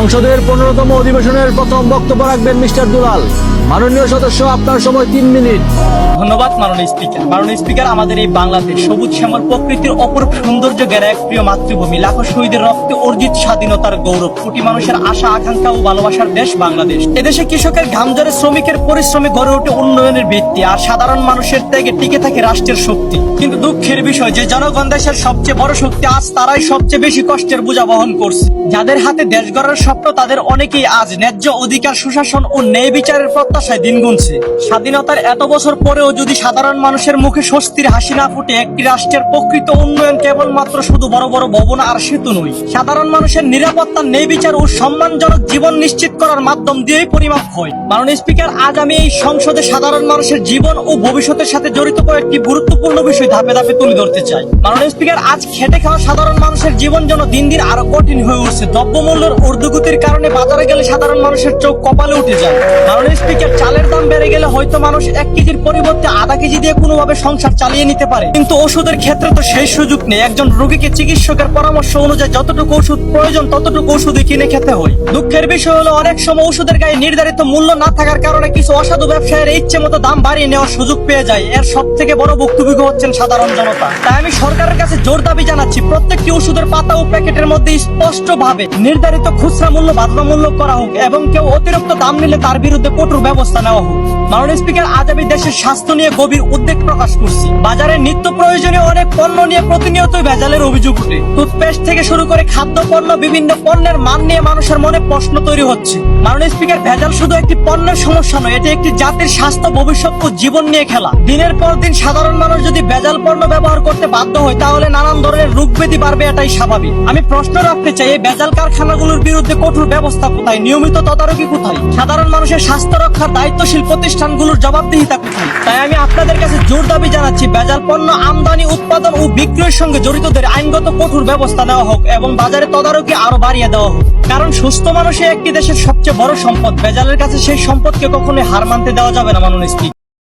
সংসদের 15তম অধিবেশনের প্রথম বক্তব্য রাখবেন মিস্টার দুলাল। মাননীয় সদস্য, আপনার সময় 3 মিনিট। ধন্যবাদ মাননীয় স্পিকার। মাননীয় স্পিকার, আমাদের এই বাংলাদেশ সবুজ শ্যামল প্রকৃতির অপরূপ সৌন্দর্য ঘেরা এক প্রিয় মাতৃভূমি, লাখো শহীদের রক্তে অর্জিত স্বাধীনতার গৌরব, কোটি মানুষের আশা আকাঙ্ক্ষা ও ভালোবাসার দেশ বাংলাদেশ। এদেশে কৃষকের ঘাম ঝরে শ্রমিকের পরিশ্রমে গড়ে ওঠে উন্নয়নের ভিত্তি, আর সাধারণ মানুষের ত্যাগে টিকে থাকে রাষ্ট্রের শক্তি। কিন্তু দুঃখের বিষয় যে জনগণ দেশের সবচেয়ে বড় শক্তি, আজ তারাই সবচেয়ে বেশি কষ্টের বোঝা বহন করছে। যাদের হাতে দেশ গড়ার স্বপ্ন, তাদের অনেকেই আজ ন্যায্য অধিকার, সুশাসন ও ন্যায় বিচারের প্রত্যাশায় দিন গুনছে। স্বাধীনতার এত বছর পরেও যদি সাধারণ মানুষের মুখে স্বস্তির হাসি না ফুটে, একটি রাষ্ট্রের প্রকৃত উন্নয়ন কেবলমাত্র শুধু বড় বড় ভবন আর সেতু নয়, সাধারণ মানুষের নিরাপত্তা, ন্যায় বিচার ও সম্মানজনক জীবন নিশ্চিত করার মাধ্যম দিয়েই পরিমাপ হয়। মাননীয় স্পিকার, আজ আমি এই সংসদে সাধারণ মানুষের জীবন ও ভবিষ্যতের সাথে জড়িত কয়েকটি গুরুত্বপূর্ণ বিষয় ধাপে ধাপে তুলে ধরতে চাই। মাননীয় স্পিকার, আজ খেটে খাওয়া সাধারণ মানুষের জীবন যেন দিন দিন আরো কঠিন হয়ে উঠছে। দ্রব্যমূল্যের ঊর্ধ্বগতির কারণে বাজারে গেলে সাধারণ মানুষের চোখ কপালে উঠে যায়। মাননীয় স্পিকার, চালের দাম বেড়ে গেলে হয়তো মানুষ 1 কেজির পরিবর্তে আধা কেজি দিয়ে কোনোভাবে সংসার চালিয়ে নিতে পারে, কিন্তু ওষুধের ক্ষেত্রে তো সেই সুযোগ নেই। একজন রোগীকে চিকিৎসকের পরামর্শ অনুযায়ী যতটুকু ওষুধ প্রয়োজন ততটুকু ওষুধই কিনে খেতে হয়। দুঃখের বিষয় হলো, অনেক সময় ওষুধের গায়ে নির্ধারিত মূল্য না থাকার কারণে কিছু অসাধু ব্যবসায়ীরা ইচ্ছে মতো দাম বাড়িয়ে নেওয়ার সুযোগ পেয়ে যায়। এর সব থেকে বড় ভুক্তভোগী হচ্ছেন সাধারণ জনতা। তাই আমি সরকারের কাছে জোর দাবি জানাচ্ছি, প্রত্যেকটি ওষুধের পাতা ও প্যাকেটের মধ্যে স্পষ্টভাবে নির্ধারিত খুচরা মূল্য বাধ্যতামূলক করা হোক এবং কেউ অতিরিক্ত দাম নিলে তার বিরুদ্ধে কঠোর ব্যবস্থা নেওয়া হোক। মাননীয় স্পিকার, আজ আমি দেশের স্বাস্থ্য নিয়ে গভীর উদ্বেগ প্রকাশ করছি। বাজারে নিত্য প্রয়োজনীয় অনেক পণ্য নিয়ে প্রতিনিয়তই ভেজালের অভিযোগ উঠে। টুথপেস্ট থেকে শুরু করে খাদ্য পণ্য, বিভিন্ন পণ্যের মান নিয়ে মানুষের মনে প্রশ্ন তৈরি হচ্ছে। মাননীয় স্পিকার, ভেজাল শুধু একটি পণ্যের সমস্যা নয়, এটি একটি জাতির স্বাস্থ্য, ভবিষ্যৎ ও জীবন নিয়ে খেলা। দিনের পর দিন সাধারণ মানুষ যদি ভেজাল পণ্য ব্যবহার করতে বাধ্য হয়, তাহলে নানান ধরনের রোগ ব্যাধি বাড়বে, এটাই স্বাভাবিক। আমি প্রশ্ন রাখতে চাই, এই ভেজাল কারখানাগুলোর বিরুদ্ধে কঠোর ব্যবস্থা কোথায়, নিয়মিত তদারকি কোথায়, সাধারণ মানুষের স্বাস্থ্য রক্ষার দায়িত্বশীল প্রতিষ্ঠানগুলোর জবাবদিহিতা কোথায়? তাই আমি আপনাদের কাছে জোর দাবি জানাচ্ছি, ভেজাল পণ্য আমদানি, উৎপাদন ও বিক্রয়ের সঙ্গে জড়িতদের আইনগত কঠোর ব্যবস্থা নেওয়া হোক এবং বাজারে তদারকি আরো বাড়িয়ে দেওয়া হোক। কারণ সুস্থ মানুষই একটি দেশের সবচেয়ে বড় সম্পদ। ভেজালের কাছে সেই সম্পদকে কখনোই হার মানতে দেওয়া যাবে না। মাননীয় স্পিকার।